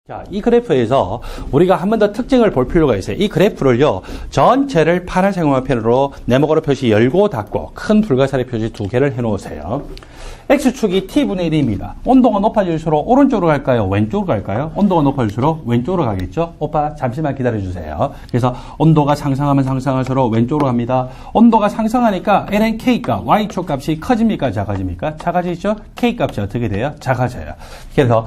자, 이 그래프에서 우리가 한 번 더 특징을 볼 필요가 있어요. 이 그래프를요, 전체를 파란색 음화펜으로 네모가로 표시 열고 닫고 큰 불가사리 표시 두 개를 해놓으세요. X축이 T분의 1입니다. 온도가 높아질수록 오른쪽으로 갈까요? 왼쪽으로 갈까요? 온도가 높아질수록 왼쪽으로 가겠죠? 오빠, 잠시만 기다려주세요. 그래서 온도가 상승하면 상승할수록 왼쪽으로 갑니다. 온도가 상승하니까 LNK가 Y축 값이 커집니까? 작아집니까? 작아지죠? K값이 어떻게 돼요? 작아져요. 그래서,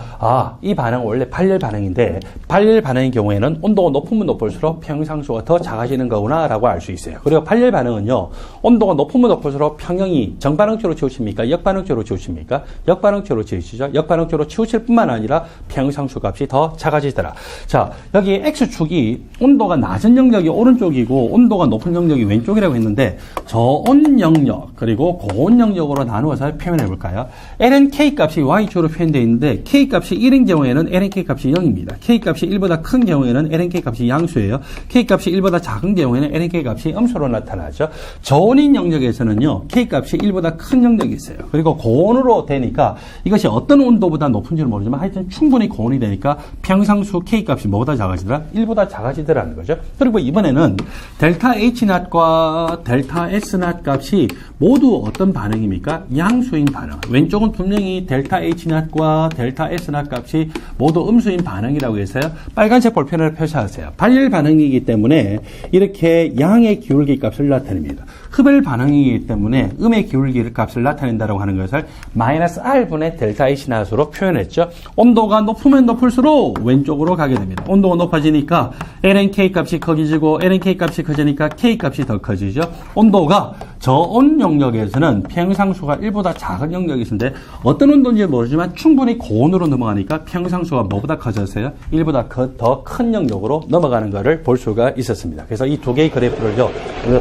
이 반응은 원래 발열 반응인데, 발열 반응인 경우에는 온도가 높으면 높을수록 평형상수가 더 작아지는 거구나, 라고 알 수 있어요. 그리고 발열 반응은요, 온도가 높으면 높을수록 평형이 정반응적으로 치우칩니까? 역반응적으로 치우칩니까? 역반응적으로 치우치죠. 역반응적으로 치우칠 뿐만 아니라 평형상수 값이 더 작아지더라. 자, 여기 X축이 온도가 낮은 영역이 오른쪽이고 온도가 높은 영역이 왼쪽이라고 했는데 저온 영역 그리고 고온 영역으로 나누어서 표현해 볼까요? LNK 값이 Y축으로 표현되어 있는데 K 값이 1인 경우에는 LNK 값이 0입니다. K 값이 1보다 큰 경우에는 LNK 값이 양수예요. K 값이 1보다 작은 경우에는 LNK 값이 음수로 나타나죠. 저온인 영역에서는요, K 값이 1보다 큰 영역이 있어요. 그리고 고온으로 되니까 이것이 어떤 온도보다 높은지는 모르지만 하여튼 충분히 고온이 되니까 평상수 K 값이 뭐보다 작아지더라? 1보다 작아지더라는 거죠. 그리고 이번에는 델타 H0과 델타 S0 값이 모두 어떤 반응입니까? 양수인 반응. 왼쪽은 분명히 델타 H0과 델타 S0 값이 모두 음수인 반응이라고 해서요. 빨간색 볼펜을 표시하세요. 발열 반응이기 때문에 이렇게 양의 기울기 값을 나타냅니다. 흡열 반응이기 때문에 음의 기울기 값을 나타낸다고 하는 것을 마이너스 R분의 델타 H0으로 표현했죠. 온도가 높으면 높을수록 왼쪽으로 가게 됩니다. 온도가 높아지니까 LNK 값이 커지고 LNK 값이 커지니까 K 값이 더 커지죠. 온도가 저온 영역에서는 평형상수가 1보다 작은 영역이 있는데 어떤 온도인지 모르지만 충분히 고온으로 넘어가니까 평형상수가 뭐보다 커졌어요? 1보다 더 큰 영역으로 넘어가는 것을 볼 수가 있었습니다. 그래서 이 두 개의 그래프를요,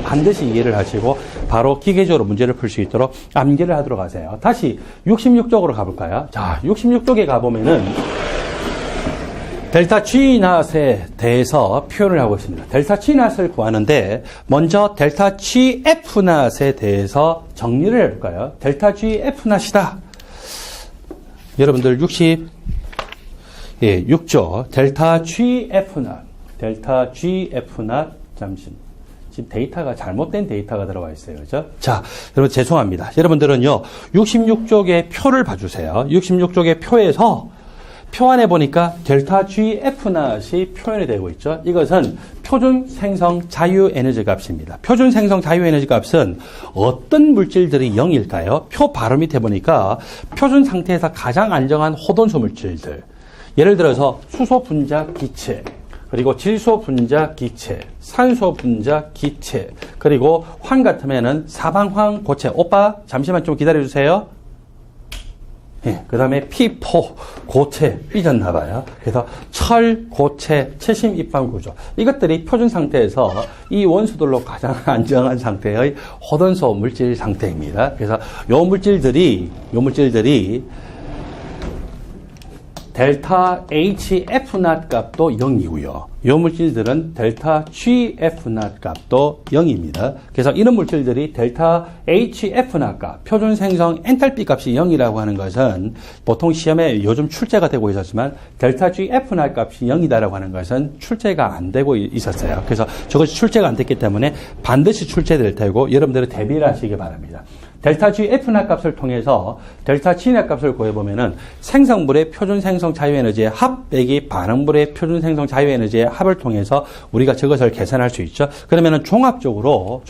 반드시 이해를 하시고 바로 기계적으로 문제를 풀 수 있도록 암기를 하도록 하세요. 다시 66쪽으로 가볼까요? 자, 66쪽에 가보면은 델타 G낫에 대해서 표현을 하고 있습니다. 델타 G낫을 구하는데 먼저 델타 GF낫에 대해서 정리를 해볼까요? 델타 GF낫이다. 여러분들 6조 델타 GF낫 델타 GF낫 지금 데이터가 잘못된 데이터가 들어가 있어요. 그죠? 자, 여러분 죄송합니다. 여러분들은요, 66쪽의 표를 봐주세요. 66쪽의 표에서 표 안에 보니까 델타 GF낫이 표현이 되고 있죠. 이것은 표준 생성 자유 에너지 값입니다. 표준 생성 자유 에너지 값은 어떤 물질들이 0일까요? 표 바로 밑에 보니까 표준 상태에서 가장 안정한 호돈수 물질들. 예를 들어서 수소 분자 기체, 그리고 질소 분자 기체, 산소 분자 기체, 그리고 황 같으면은 사방황 고체. 오빠 잠시만 좀 기다려주세요. 그 다음에 P4 고체 삐졌나 봐요. 그래서 철, 고체, 채심 입방 구조. 이것들이 표준 상태에서 이 원소들로 가장 안정한 상태의 호돈소 물질 상태입니다. 그래서 요 물질들이 델타 HF0 값도 0이고요. 이 물질들은 델타 GF0 값도 0입니다. 그래서 이런 물질들이 델타 HF0 값, 표준 생성 엔탈피 값이 0이라고 하는 것은 보통 시험에 요즘 출제가 되고 있었지만 델타 GF0 값이 0이다라고 하는 것은 출제가 안 되고 있었어요. 그래서 저것이 출제가 안 됐기 때문에 반드시 출제될 테고 여러분들은 대비를 하시기 바랍니다. 델타 GF0 값을 통해서 델타 G0 값을 구해보면은 생성물의 표준 생성 자유에너지의 합 빼기 반응물의 표준 생성 자유에너지의 합을 통해서 우리가 저것을 계산할 수 있죠. 그러면은 종합적으로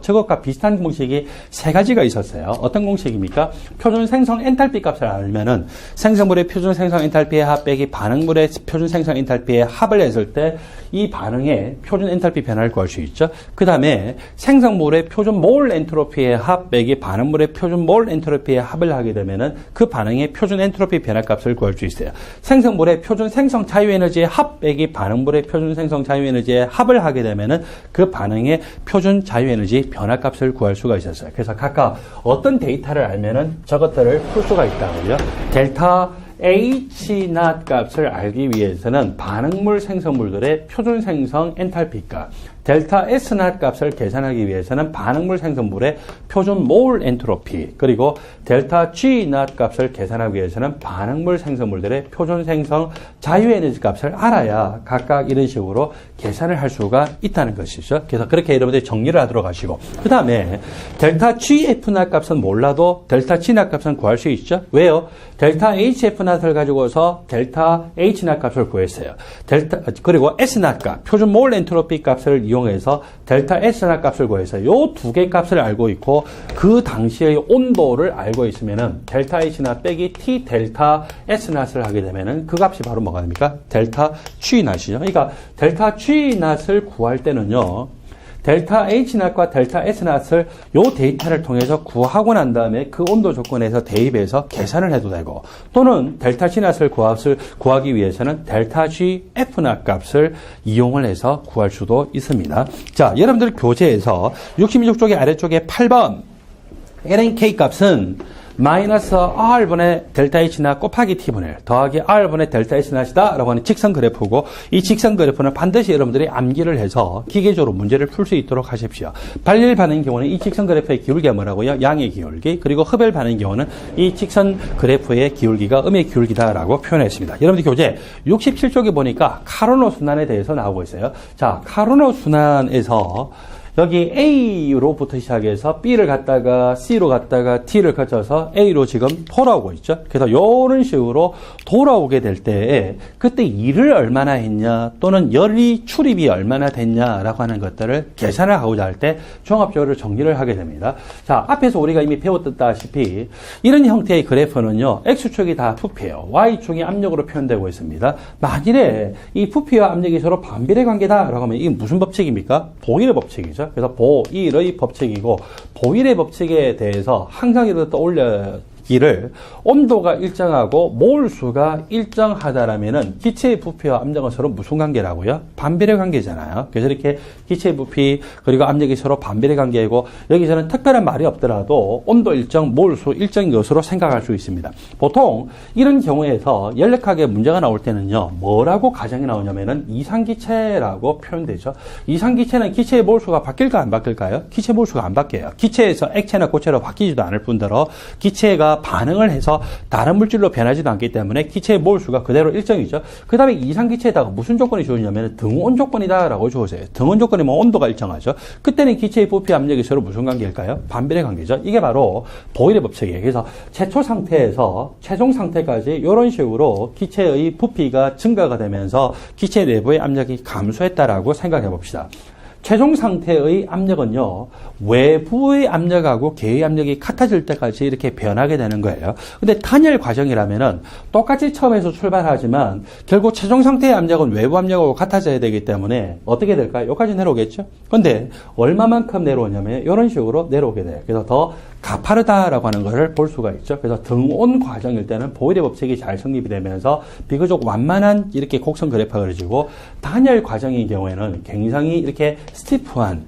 저것과 비슷한 공식이 세 가지가 있었어요. 어떤 공식입니까? 표준 생성 엔탈피 값을 알면은 생성물의 표준 생성 엔탈피의 합 빼기 반응물의 표준 생성 엔탈피의 합을 했을 때 이 반응의 표준 엔탈피 변화를 구할 수 있죠. 그 다음에 생성물의 표준 몰 엔트로피의 합 빼기 반응물의 표준 몰 엔트로피의 합을 하게 되면은 그 반응의 표준 엔트로피 변화 값을 구할 수 있어요. 생성물의 표준 생성 자유에너지의 합 빼기 반응물의 표준 생성 자유에너지의 합을 하게 되면은 그 반응의 표준 자유에너지 변화 값을 구할 수가 있었어요. 그래서 각각 어떤 데이터를 알면은 저것들을 풀 수가 있다고요. 델타 H0 값을 알기 위해서는 반응물 생성물들의 표준 생성 엔탈피 값, 델타 S0 값을 계산하기 위해서는 반응물 생성물의 표준 몰 엔트로피, 그리고 델타 G0 값을 계산하기 위해서는 반응물 생성물들의 표준 생성 자유 에너지 값을 알아야 각각 이런 식으로 계산을 할 수가 있다는 것이죠. 그래서 그렇게 여러분들이 정리를 하도록 하시고, 그 다음에 델타 GF0 값은 몰라도 델타 G0 값은 구할 수 있죠. 왜요? 델타 HF0을 가지고서 델타 H0 값을 구했어요. 그리고 S0 값, 표준 몰 엔트로피 값을 이용해서 델타 S0 값을 구해서 요 두 개 값을 알고 있고, 그 당시의 온도를 알고 있으면은 델타 H0 빼기 T 델타 S0을 하게 되면은 그 값이 바로 뭐가 됩니까? 델타 G0이죠. 그러니까 델타 G0을 구할 때는요, 델타 H0과 델타 S0을 요 데이터를 통해서 구하고 난 다음에 그 온도 조건에서 대입해서 계산을 해도 되고, 또는 델타 G0을 구하기 위해서는 델타 GF0 값을 이용을 해서 구할 수도 있습니다. 자, 여러분들 교재에서 66쪽의 아래쪽에 8번 LNK 값은 마이너스 R분의 델타 H나 곱하기 T분의 더하기 R분의 델타 S나시다 라고 하는 직선 그래프고, 이 직선 그래프는 반드시 여러분들이 암기를 해서 기계적으로 문제를 풀 수 있도록 하십시오. 발열 반응의 경우는 이 직선 그래프의 기울기가 뭐라고요? 양의 기울기. 그리고 흡열 반응의 경우는 이 직선 그래프의 기울기가 음의 기울기다라고 표현했습니다. 여러분들 교재 67쪽에 보니까 카르노 순환에 대해서 나오고 있어요. 자, 카르노 순환에서 여기 A로부터 시작해서 B를 갔다가 C로 갔다가 T를 거쳐서 A로 지금 돌아오고 있죠. 그래서 이런 식으로 돌아오게 될 때 그때 일을 얼마나 했냐, 또는 열이 출입이 얼마나 됐냐라고 하는 것들을 계산을 하고자 할 때 종합적으로 정리를 하게 됩니다. 자, 앞에서 우리가 이미 배웠다시피 이런 형태의 그래프는요, X축이 다 부피예요. Y축이 압력으로 표현되고 있습니다. 만일에 이 부피와 압력이 서로 반비례 관계다라고 하면 이게 무슨 법칙입니까? 보일의 법칙이죠. 그래서 보일의 법칙이고, 보일의 법칙에 대해서 항상 이렇게 떠올리기를, 온도가 일정하고 몰수가 일정하다라면은 기체의 부피와 압력은 서로 무슨 관계라고요? 반비례 관계잖아요. 그래서 이렇게 기체의 부피 그리고 압력이 서로 반비례 관계이고, 여기서는 특별한 말이 없더라도 온도 일정, 몰수 일정인 것으로 생각할 수 있습니다. 보통 이런 경우에서 연력하게 문제가 나올 때는요, 뭐라고 가정이 나오냐면은 이상기체라고 표현되죠. 이상기체는 기체의 몰수가 바뀔까 안 바뀔까요? 기체 몰수가 안 바뀌어요. 기체에서 액체나 고체로 바뀌지도 않을 뿐더러 기체가 반응을 해서 다른 물질로 변하지도 않기 때문에 기체의 몰수가 그대로 일정이죠. 그 다음에 이상기체에다가 무슨 조건이 주어지냐면 등온 조건이다라고 주어져요. 등온 조건이면 온도가 일정하죠. 그때는 기체의 부피 압력이 서로 무슨 관계일까요? 반비례 관계죠. 이게 바로 보일의 법칙이에요. 그래서 최초 상태에서 최종 상태까지 이런 식으로 기체의 부피가 증가가 되면서 기체 내부의 압력이 감소했다라고 생각해 봅시다. 최종 상태의 압력은요, 외부의 압력하고 계의 압력이 같아질 때까지 이렇게 변하게 되는 거예요. 근데 단열 과정이라면은 똑같이 처음에서 출발하지만 결국 최종 상태의 압력은 외부 압력하고 같아져야 되기 때문에 어떻게 될까요? 여기까지 내려오겠죠? 근데 얼마만큼 내려오냐면 이런 식으로 내려오게 돼요. 그래서 더 가파르다라고 하는 것을 볼 수가 있죠. 그래서 등온 과정일 때는 보일의 법칙이 잘 성립이 되면서 비교적 완만한 이렇게 곡선 그래프가 그려지고, 단열 과정의 경우에는 굉장히 이렇게 스티프한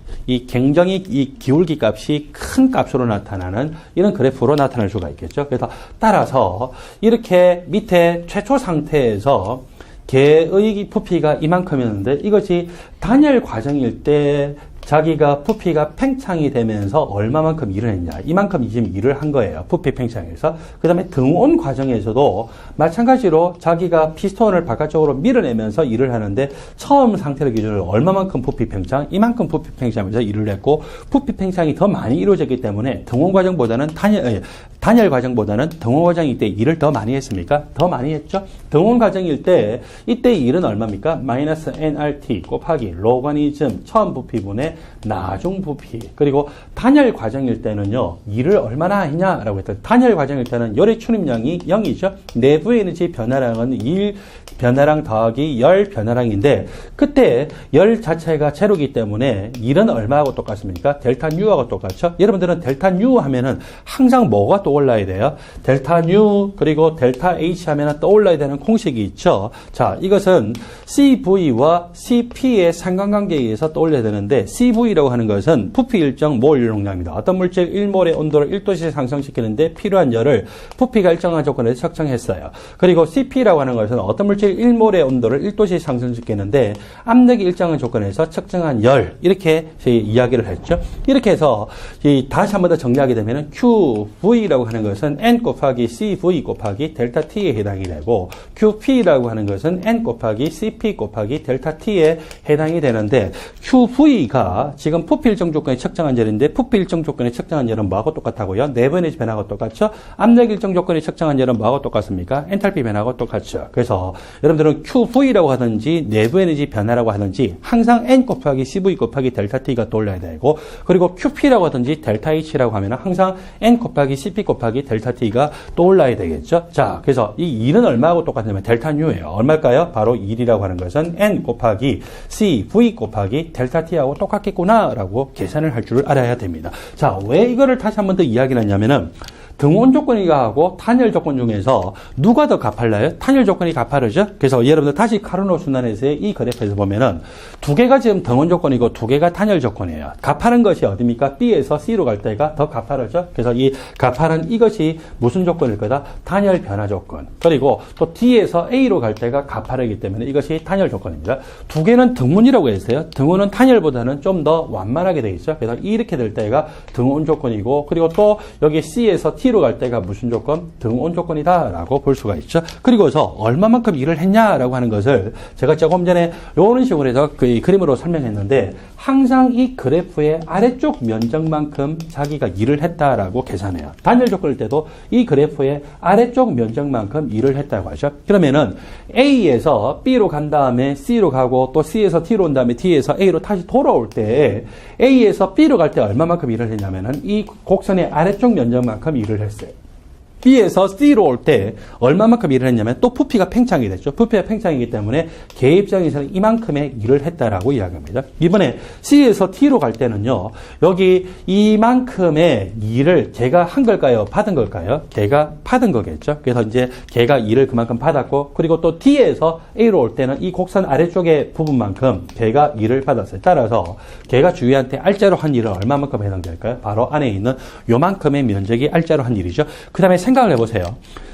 굉장히 이 기울기 값이 큰 값으로 나타나는 이런 그래프로 나타날 수가 있겠죠. 그래서 따라서 이렇게 밑에 최초 상태에서 개의 부피가 이만큼이었는데, 이것이 단열 과정일 때 자기가 부피가 팽창이 되면서 얼마만큼 일을 했냐, 이만큼 지금 일을 한 거예요. 부피 팽창에서. 그 다음에 등온 과정에서도 마찬가지로 자기가 피스톤을 바깥쪽으로 밀어내면서 일을 하는데, 처음 상태를 기준으로 얼마만큼 부피 팽창, 이만큼 부피 팽창하면서 일을 했고, 부피 팽창이 더 많이 이루어졌기 때문에 등온 과정보다는 단열 과정보다는 등온 과정일 때 일을 더 많이 했습니까? 더 많이 했죠. 등온 과정일 때 이때 일은 얼마입니까? 마이너스 nRT 곱하기 로가리즘 처음 부피분의 나중 부피. 그리고 단열 과정일 때는요, 일을 얼마나 했냐라고 했더니, 단열 과정일 때는 열의 출입량이 0이죠. 내부 에너지 변화량은 1 변화량 더하기 열 변화량인데, 그때 열 자체가 제로이기 때문에 일은 얼마하고 똑같습니까? 델타 뉴하고 똑같죠. 여러분들은 델타 뉴 하면은 항상 뭐가 떠올라야 돼요? 델타 뉴 그리고 델타 H 하면은 떠올라야 되는 공식이 있죠. 자, 이것은 CV와 CP의 상관관계에 의해서 떠올려야 되는데, CV라고 하는 것은 부피 일정 몰 용량입니다. 어떤 물질 1몰의 온도를 1도씩 상승시키는데 필요한 열을 부피가 일정한 조건에서 측정했어요. 그리고 CP라고 하는 것은 어떤 물질 1몰의 온도를 1도씩 상승시키는데 압력이 일정한 조건에서 측정한 열, 이렇게 이야기를 했죠. 이렇게 해서 다시 한 번 더 정리하게 되면 QV라고 하는 것은 N 곱하기 CV 곱하기 델타 T에 해당이 되고, QP라고 하는 것은 N 곱하기 CP 곱하기 델타 T에 해당이 되는데, QV가 지금 부피 일정 조건에 측정한 열인데, 부피 일정 조건에 측정한 열은 뭐하고 똑같다고요? 내부 에너지 변화하고 똑같죠? 압력 일정 조건에 측정한 열은 뭐하고 똑같습니까? 엔탈피 변화하고 똑같죠. 그래서 여러분들은 QV라고 하든지 내부 에너지 변화라고 하든지 항상 N 곱하기 CV 곱하기 델타 T가 떠올라야 되고, 그리고 QP라고 하든지 델타 H라고 하면 항상 N 곱하기 CP 곱하기 델타 T가 떠올라야 되겠죠. 자, 그래서 이 1은 얼마하고 똑같냐면 델타 U예요. 얼마일까요? 바로 1이라고 하는 것은 N 곱하기 CV 곱하기 델타 T하고 똑같겠구나 라고 계산을 할 줄 알아야 됩니다. 자, 왜 이거를 다시 한 번 더 이야기를 하냐면은 등온 조건이가 하고 탄열 조건 중에서 누가 더 가팔라요? 탄열 조건이 가파르죠? 그래서 여러분들 다시 카르노 순환에서의 이 그래프에서 보면은 두 개가 지금 등온 조건이고 두 개가 탄열 조건이에요. 가파른 것이 어디입니까? B에서 C로 갈 때가 더 가파르죠? 그래서 이 가파른 이것이 무슨 조건일 거다? 탄열 변화 조건. 그리고 또 D에서 A로 갈 때가 가파르기 때문에 이것이 탄열 조건입니다. 두 개는 등온이라고 했어요. 등온은 탄열보다는 좀 더 완만하게 되어 있죠. 그래서 이렇게 될 때가 등온 조건이고, 그리고 또 여기 C에서 T로 갈 때가 무슨 조건? 등온 조건이다라고 볼 수가 있죠. 그리고서 얼마만큼 일을 했냐라고 하는 것을 제가 조금 전에 이런 식으로 해서 그 그림으로 설명했는데, 항상 이 그래프의 아래쪽 면적만큼 자기가 일을 했다라고 계산해요. 단열 조건일 때도 이 그래프의 아래쪽 면적만큼 일을 했다고 하죠. 그러면은 A에서 B로 간 다음에 C로 가고, 또 C에서 T로 온 다음에 D에서 A로 다시 돌아올 때 A에서 B로 갈 때 얼마만큼 일을 했냐면은 이 곡선의 아래쪽 면적만큼 일을 했어요. B에서 C로 올 때 얼마만큼 일을 했냐면 또 부피가 팽창이 됐죠. 부피가 팽창이기 때문에 걔 입장에서는 이만큼의 일을 했다라고 이야기합니다. 이번에 C에서 T로 갈 때는요, 여기 이만큼의 일을 걔가 한 걸까요? 받은 걸까요? 걔가 받은 거겠죠. 그래서 이제 걔가 일을 그만큼 받았고, 그리고 또 D에서 A로 올 때는 이 곡선 아래쪽의 부분만큼 걔가 일을 받았어요. 따라서 걔가 주위한테 알짜로 한 일은 얼마만큼 해당될까요? 바로 안에 있는 요만큼의 면적이 알짜로 한 일이죠. 그 다음에 생각을 해보세요.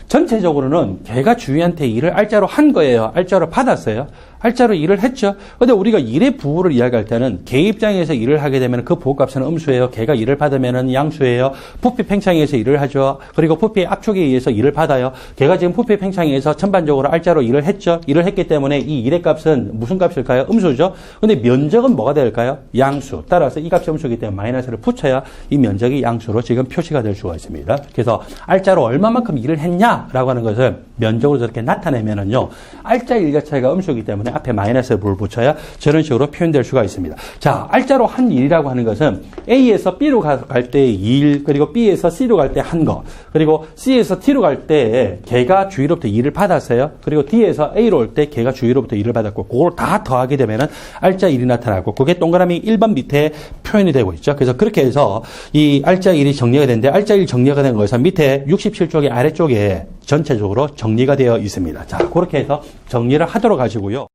전체적으로는 걔가 주위한테 일을 알짜로 한 거예요? 알짜로 받았어요? 알짜로 일을 했죠. 근데 우리가 일의 부호를 이야기할 때는 걔 입장에서 일을 하게 되면 그 부호값은 음수예요. 걔가 일을 받으면 양수예요. 부피 팽창에 의해서 일을 하죠. 그리고 부피의 압축에 의해서 일을 받아요. 걔가 지금 부피 팽창에 의해서 전반적으로 알짜로 일을 했죠. 일을 했기 때문에 이 일의 값은 무슨 값일까요? 음수죠. 근데 면적은 뭐가 될까요? 양수. 따라서 이 값이 음수이기 때문에 마이너스를 붙여야 이 면적이 양수로 지금 표시가 될 수가 있습니다. 그래서 알짜로 얼마만큼 일을 했냐라고 하는 것을 면적으로 저렇게 나타내면은요, 알짜 일 자체가 음수이기 때문에 앞에 마이너스를 붙여야 저런 식으로 표현될 수가 있습니다. 자, 알짜로 한 일이라고 하는 것은 A에서 B로 갈 때의 일, 그리고 B에서 C로 갈 때 한 거, 그리고 C에서 T로 갈 때 걔가 주위로부터 일을 받았어요. 그리고 D에서 A로 올 때 걔가 주위로부터 일을 받았고, 그걸 다 더하게 되면은 알짜 일이 나타나고, 그게 동그라미 1번 밑에 표현이 되고 있죠. 그래서 그렇게 해서 이 알짜 일이 정리가 되는데, 알짜 일 정리가 된 거에서 밑에 67쪽의 아래쪽에 전체적으로 정리가 되어 있습니다. 자, 그렇게 해서 정리를 하도록 하시고요.